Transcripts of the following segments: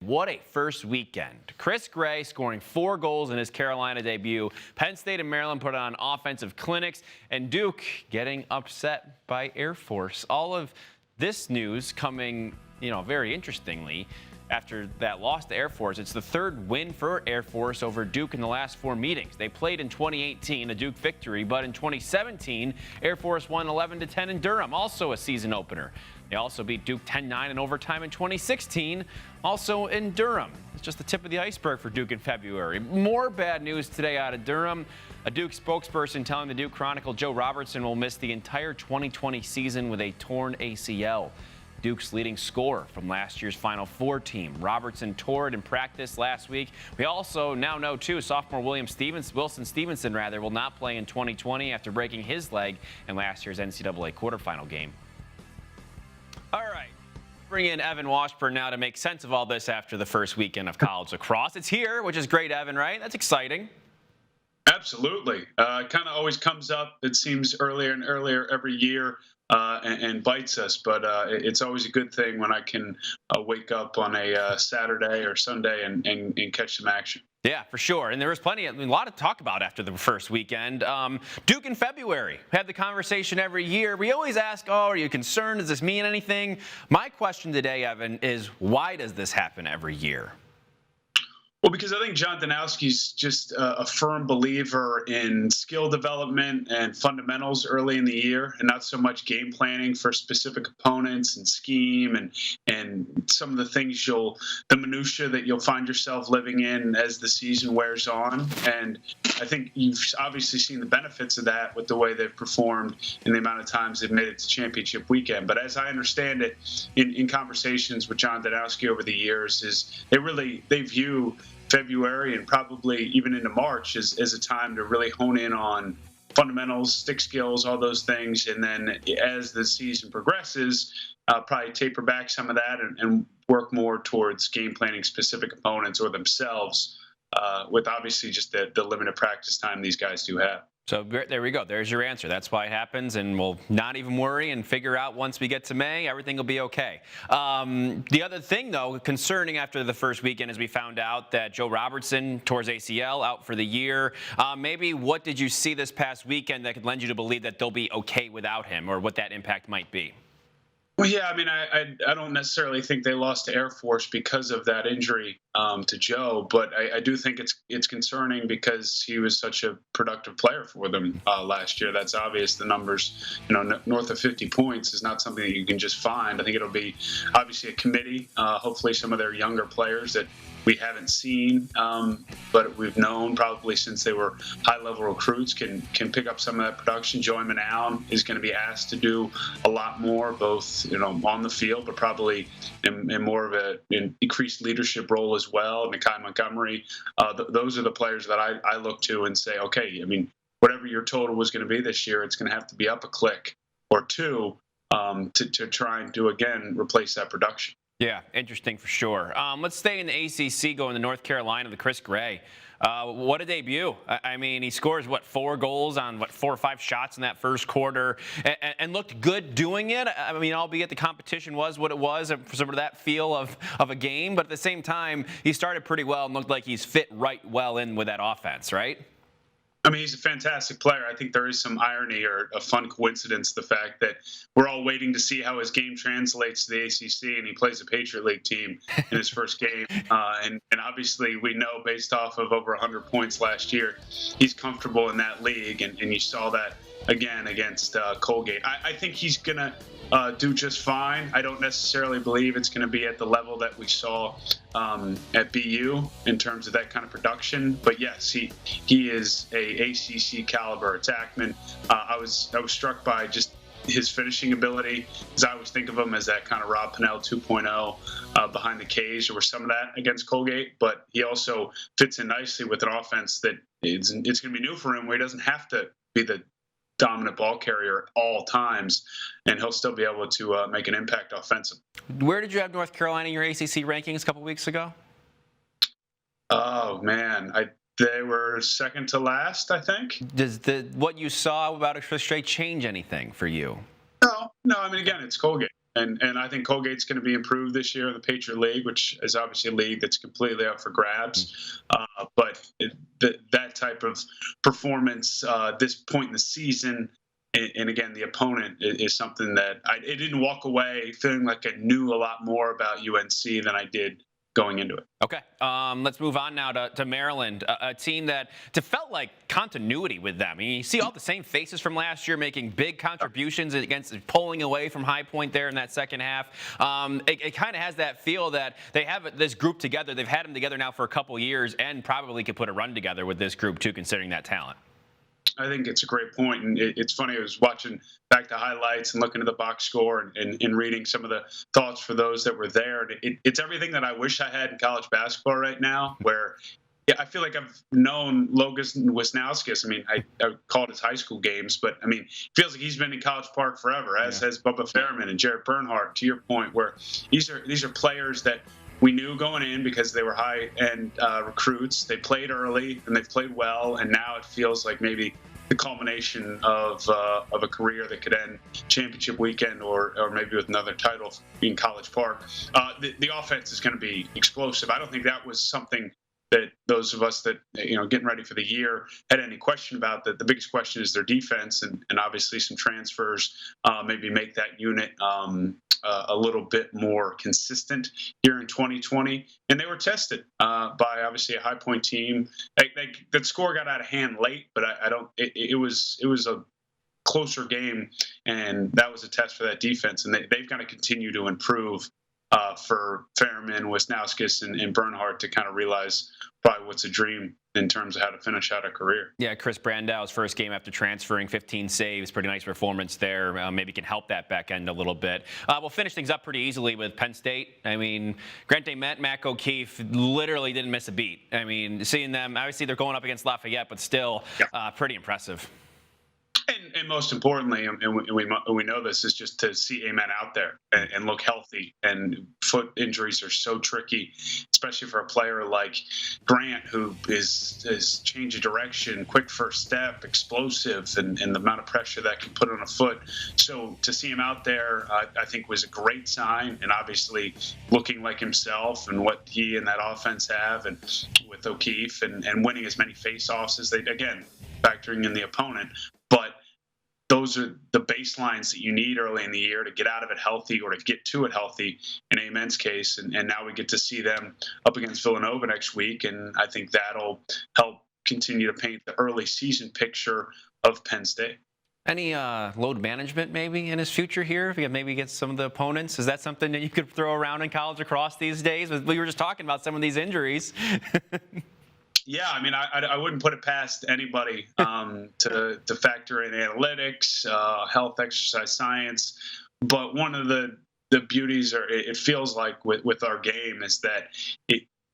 What a first weekend. Chris Gray scoring 4 goals in his Carolina debut. Penn State and Maryland put on offensive clinics, and Duke getting upset by Air Force. All of this news coming, very interestingly, after that loss to Air Force. It's the 3rd win for Air Force over Duke in the last 4 meetings. They played in 2018, a Duke victory, but in 2017, Air Force won 11-10 in Durham, also a season opener. They also beat Duke 10-9 in overtime in 2016, also in Durham. It's just the tip of the iceberg for Duke in February. More bad news today out of Durham. A Duke spokesperson telling the Duke Chronicle Joe Robertson will miss the entire 2020 season with a torn ACL. Duke's leading scorer from last year's Final Four team. Robertson tore it in practice last week. We also now know, too, sophomore Wilson Stevenson will not play in 2020 after breaking his leg in last year's NCAA quarterfinal game. All right. Bring in Evan Washburn now to make sense of all this after the first weekend of college lacrosse. It's here, which is great, Evan, right? That's exciting. Absolutely. It kind of always comes up, it seems, earlier and earlier every year. And bites us, but it's always a good thing when I can wake up on a Saturday or Sunday and catch some action. Yeah, for sure. And there was a lot to talk about after the first weekend. Duke in February. We had the conversation every year. We always ask, are you concerned? Does this mean anything? My question today, Evan, is why does this happen every year? Well, because I think John Danowski's just a firm believer in skill development and fundamentals early in the year, and not so much game planning for specific opponents and scheme and some of the things the minutia that you'll find yourself living in as the season wears on. And I think you've obviously seen the benefits of that with the way they've performed and the amount of times they've made it to championship weekend. But as I understand it, in conversations with John Danowski over the years, is they view February and probably even into March as a time to really hone in on fundamentals, stick skills, all those things. And then as the season progresses, probably taper back some of that and work more towards game planning specific opponents or themselves with obviously just the limited practice time these guys do have. So there we go. There's your answer. That's why it happens, and we'll not even worry and figure out once we get to May, everything will be okay. The other thing, though, concerning after the first weekend is we found out that Joe Robertson tore his ACL out for the year. Maybe what did you see this past weekend that could lend you to believe that they'll be okay without him, or what that impact might be? Well, yeah, I mean, I don't necessarily think they lost to Air Force because of that injury to Joe, but I do think it's concerning because he was such a productive player for them last year. That's obvious. The numbers, north of 50 points is not something that you can just find. I think it'll be obviously a committee, hopefully some of their younger players that we haven't seen, but we've known probably since they were high-level recruits can pick up some of that production. Joey Manown is going to be asked to do a lot more, both on the field, but probably in more of an increased leadership role as well. And Nakai Montgomery, those are the players that I look to and say, okay, I mean, whatever your total was going to be this year, it's going to have to be up a click or two to try and replace that production. Yeah, interesting for sure. Let's stay in the ACC, going to North Carolina, the Chris Gray. What a debut. I mean, he scores, 4 goals on, 4 or 5 shots in that first quarter and looked good doing it. I mean, albeit the competition was what it was, sort of that feel of a game. But at the same time, he started pretty well and looked like he's fit right well in with that offense, right? I mean, he's a fantastic player. I think there is some irony or a fun coincidence, the fact that we're all waiting to see how his game translates to the ACC, and he plays a Patriot League team in his first game. And obviously, we know based off of over 100 points last year, he's comfortable in that league, and you saw that again against Colgate. I think he's going to do just fine. I don't necessarily believe it's going to be at the level that we saw at BU in terms of that kind of production. But yes, he is a ACC caliber attackman. I was struck by just his finishing ability, because I always think of him as that kind of Rob Pennell 2.0 behind the cage. There was some of that against Colgate, but he also fits in nicely with an offense that it's going to be new for him, where he doesn't have to be the dominant ball carrier at all times, and he'll still be able to make an impact offensively. Where did you have North Carolina in your ACC rankings a couple weeks ago? Oh, man. They were second to last, I think. Does what you saw about a Chris Gray change anything for you? No. I mean, again, it's Colgate. And I think Colgate's going to be improved this year in the Patriot League, which is obviously a league that's completely up for grabs. But that type of performance, this point in the season, and again, the opponent is something that I didn't walk away feeling like I knew a lot more about UNC than I did going into it. Okay, let's move on now to Maryland, a team that felt like continuity with them. I mean, you see all the same faces from last year making big contributions against pulling away from High Point there in that second half. It kind of has that feel that they have this group together. They've had them together now for a couple years and probably could put a run together with this group too, considering that talent. I think it's a great point. And it's funny, I was watching back the highlights and looking at the box score and reading some of the thoughts for those that were there. It's everything that I wish I had in college basketball right now, where I feel like I've known Logan Wisnauskas. I mean, I called his high school games, but I mean, it feels like he's been in College Park forever, as has Bubba Fairman and Jared Bernhardt, to your point, where these are players that we knew going in because they were high-end recruits. They played early and they've played well, and now it feels like maybe the culmination of a career that could end championship weekend or maybe with another title in College Park. The offense is going to be explosive. I don't think that was something that those of us that, getting ready for the year had any question about. That the biggest question is their defense, and obviously some transfers maybe make that unit a little bit more consistent here in 2020. And they were tested by obviously a High Point team. That score got out of hand late, but it was a closer game, and that was a test for that defense. And they've got to continue to improve for Fairman, Wisnauskas, and Bernhardt to kind of realize probably what's a dream in terms of how to finish out a career. Yeah, Chris Brandau's first game after transferring, 15 saves, pretty nice performance there. Maybe can help that back end a little bit. We'll finish things up pretty easily with Penn State. I mean, Grant DeMent, Mac O'Keefe literally didn't miss a beat. I mean, seeing them, obviously they're going up against Lafayette, but still pretty impressive. And most importantly, and we know this, is just to see Amen out there and look healthy. And foot injuries are so tricky, especially for a player like Grant, who is change of direction, quick first step, explosive, and the amount of pressure that can put on a foot. So to see him out there, I think was a great sign. And obviously looking like himself and what he and that offense have, and with O'Keefe and winning as many face-offs as they, again, factoring in the opponent. But those are the baselines that you need early in the year to get out of it healthy or to get to it healthy in Amen's case. And now we get to see them up against Villanova next week. And I think that'll help continue to paint the early season picture of Penn State. Any load management maybe in his future here? If he maybe gets some of the opponents, is that something that you could throw around in college lacrosse these days? We were just talking about some of these injuries. Yeah, I mean, I wouldn't put it past anybody to factor in analytics, health, exercise science. But one of the beauties, or it feels like with our game, is that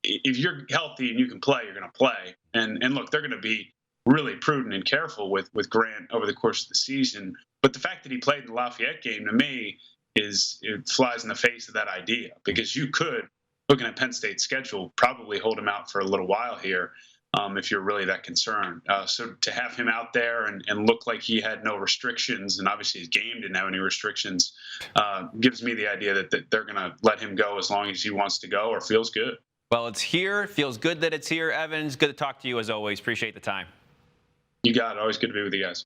if you're healthy and you can play, you're going to play. And look, they're going to be really prudent and careful with Grant over the course of the season. But the fact that he played in the Lafayette game, to me, it flies in the face of that idea, because you could, looking at Penn State's schedule, probably hold him out for a little while here if you're really that concerned. So to have him out there and look like he had no restrictions, and obviously his game didn't have any restrictions, gives me the idea that they're going to let him go as long as he wants to go or feels good. Well, it's here. Feels good that it's here. Evans, good to talk to you as always. Appreciate the time. You got it. Always good to be with you guys.